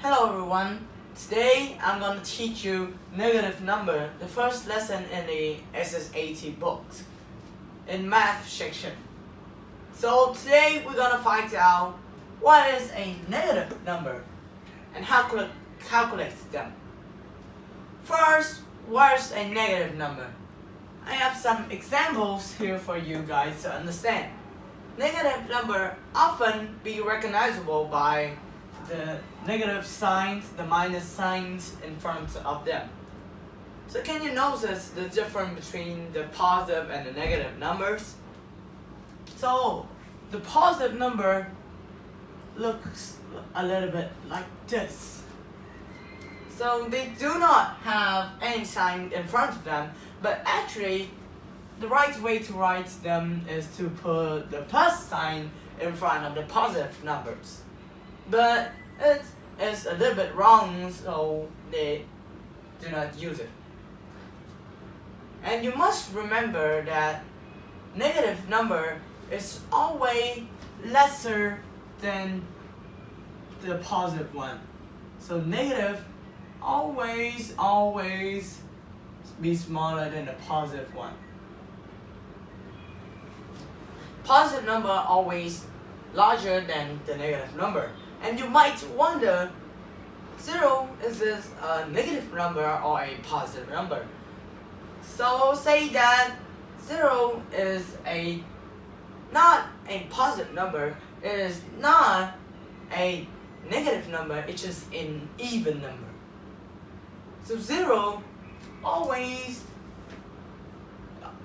Hello everyone, today I'm going to teach you negative number, the first lesson in the SSAT books, in math section. So today we're going to find out what is a negative number and how to calculate them. First, what is a negative number? I have some examples here for you guys to understand. Negative number often be recognizable by the negative signs, the minus signs in front of them. So can you notice the difference between the positive and the negative numbers? So the positive number looks a little bit like this. So they do not have any sign in front of them, but actually the right way to write them is to put the plus sign in front of the positive numbers. But it is a little bit wrong, so they do not use it. And you must remember that negative number is always lesser than the positive one. So negative always be smaller than the positive one. Positive number always larger than the negative number. And you might wonder, 0 is this a negative number or a positive number? So say that 0 is not a positive number, it is not a negative number, it's just an even number. So 0 always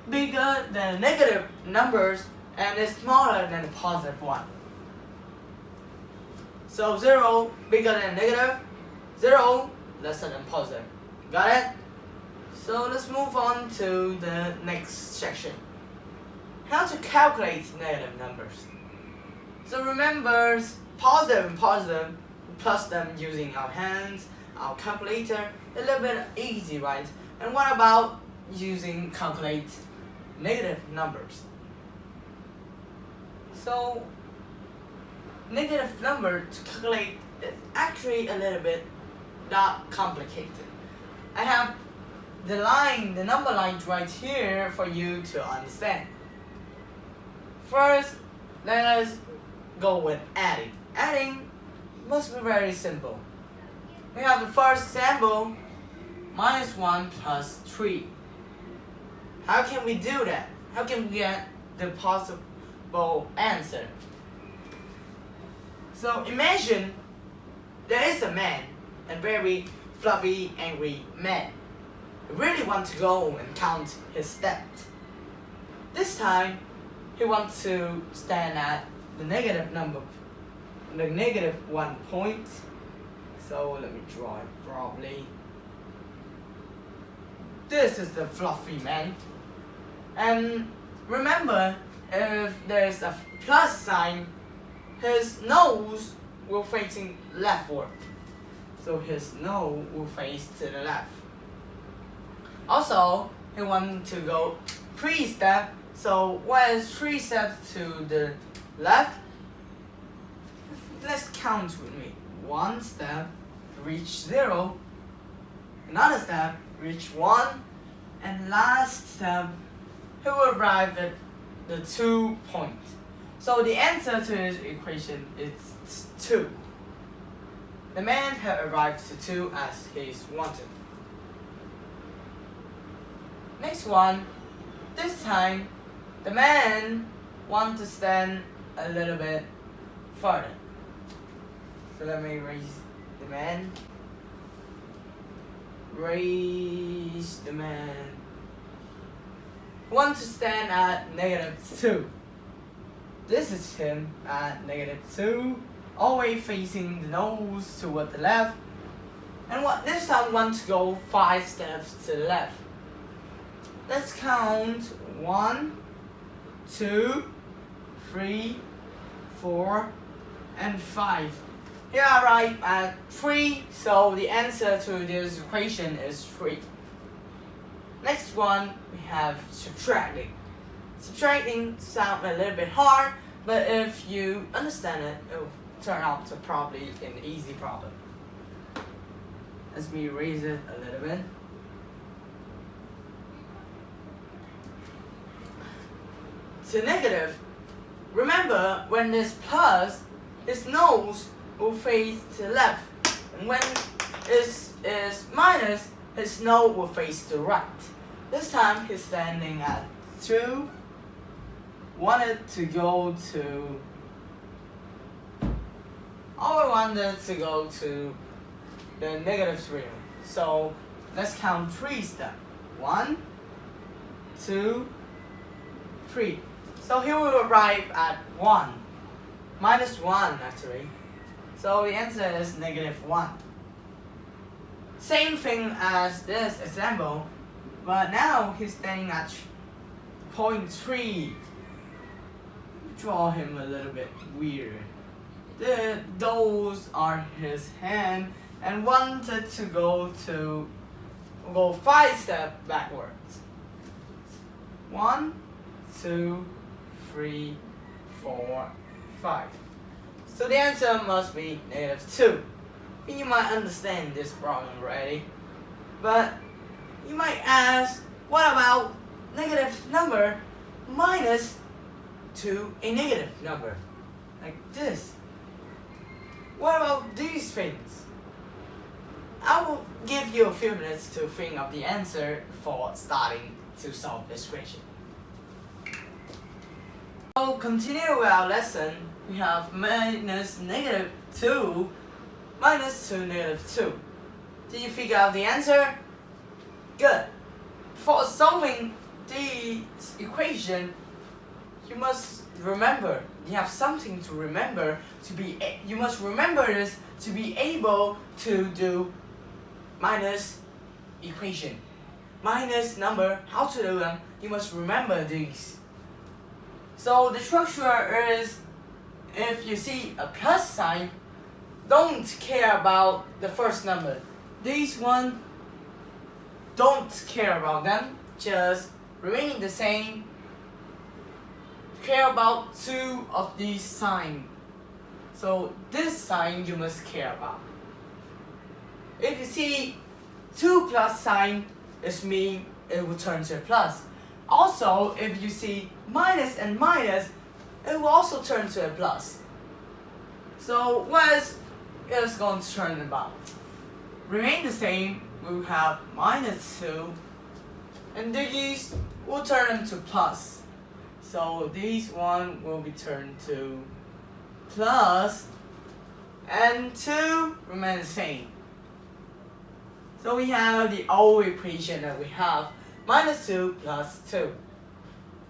bigger than negative numbers and is smaller than the positive one. So 0 bigger than negative, 0 lesser than positive. Got it? So let's move on to the next section. How to calculate negative numbers. So remember, positive and positive, plus them using our hands, our calculator, a little bit easy, right? And what about using calculate negative numbers? So negative number to calculate is actually a little bit not complicated. I have the number lines right here for you to understand. First, let us go with adding. Adding must be very simple. We have the first example, -1 plus 3. How can we do that? How can we get the possible answer? So imagine there is a man, a very fluffy, angry man. He really wants to go and count his steps. This time, he wants to stand at the negative number, the negative 1 point. So let me draw it properly. This is the fluffy man. And remember, if there's a plus sign, his nose will facing leftward. So his nose will face to the left. Also, he wants to go 3 steps. So what is 3 steps to the left? Let's count with me. 1 step, reach 0. Another step, reach 1. And last step, he will arrive at the 2 point. So the answer to his equation is 2. The man had arrived to 2 as he wanted. Next one, this time the man wants to stand a little bit further. So let me raise the man. Raise the man. Want to stand at -2. This is him at -2, always facing the nose toward the left. And this time want to go 5 steps to the left. Let's count 1, 2, 3, 4, and 5. Here I arrive at 3, so the answer to this equation is 3. Next one, we have subtracting. Subtracting sounds a little bit hard, but if you understand it, it will turn out to probably an easy problem. Let me raise it a little bit. To negative, remember when there's plus, his nose will face to the left, and when it is minus, his nose will face to the right. This time he's standing at 2. Wanted to go to. I wanted to go to the negative 3. So let's count 3 steps. 1, 2, 3. So here we will arrive at 1. Minus 1 actually. So the answer is negative 1. Same thing as this example, but now he's standing at 0.3. Draw him a little bit weird. Those are his hand, and wanted to go 5 steps backwards. 1, 2, 3, 4, 5. So the answer must be negative 2. And you might understand this problem already, but you might ask, what about negative number minus to a negative number, like this? What about these things? I will give you a few minutes to think of the answer before starting to solve this question. So continue with our lesson. We have minus negative 2 minus to negative 2. Did you figure out the answer? Good. For solving this equation, you must remember. You have something to remember to be. You must remember this to be able to do minus equation, minus number. How to do them? You must remember these. So the structure is, if you see a plus sign, don't care about the first number. These one, don't care about them. Just remain the same. Care about 2 of these signs. So this sign you must care about. If you see 2 plus sign, it means it will turn to a plus. Also, if you see minus and minus, it will also turn to a plus. So what is it going to turn about? Remain the same. We will have minus 2, and these will turn into plus. So these one will be turned to plus, and 2 remain the same. So we have the old equation that we have, minus 2 plus 2.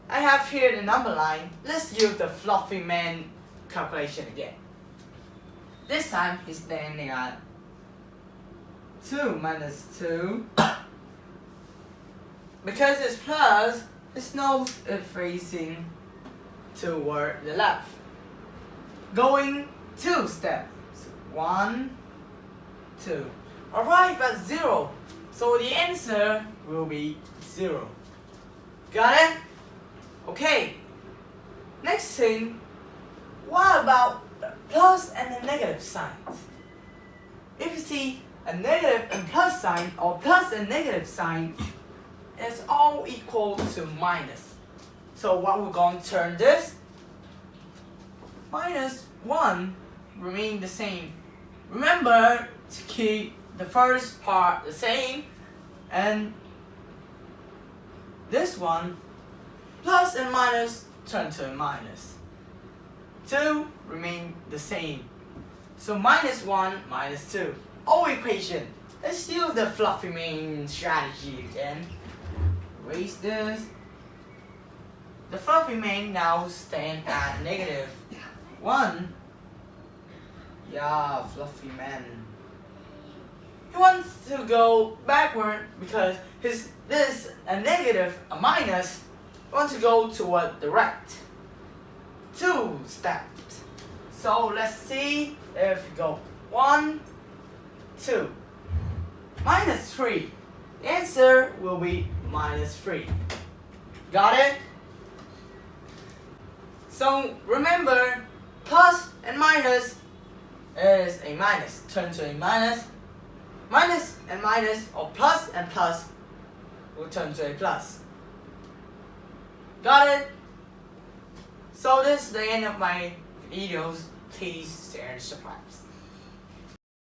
I have here the number line. Let's use the fluffy man calculation again. This time he's standing at 2 minus 2. Because it's plus, his nose is facing toward the left. Going 2 steps. 1, 2. Arrive at 0. So the answer will be 0. Got it? Okay. Next thing, what about the plus and the negative signs? If you see a negative and plus sign, or plus and negative sign, it's all equal to minus. So what we're going to turn this? Minus 1 remain the same. Remember to keep the first part the same, and this one, plus and minus, turn to a minus. 2 remain the same. So minus 1, minus 2. Old equation. Let's use the fluffy man strategy again. Erase this. The fluffy man now stands at negative 1. Yeah, fluffy man. He wants to go backward because this a negative, a minus. He wants to go toward the right. 2 steps. So let's see if we go 1, 2. Minus 3. The answer will be minus 3. Got it? So remember, plus and minus is a minus. Turn to a minus. Minus and minus, or plus and plus, will turn to a plus. Got it? So this is the end of my videos. Please share and subscribe.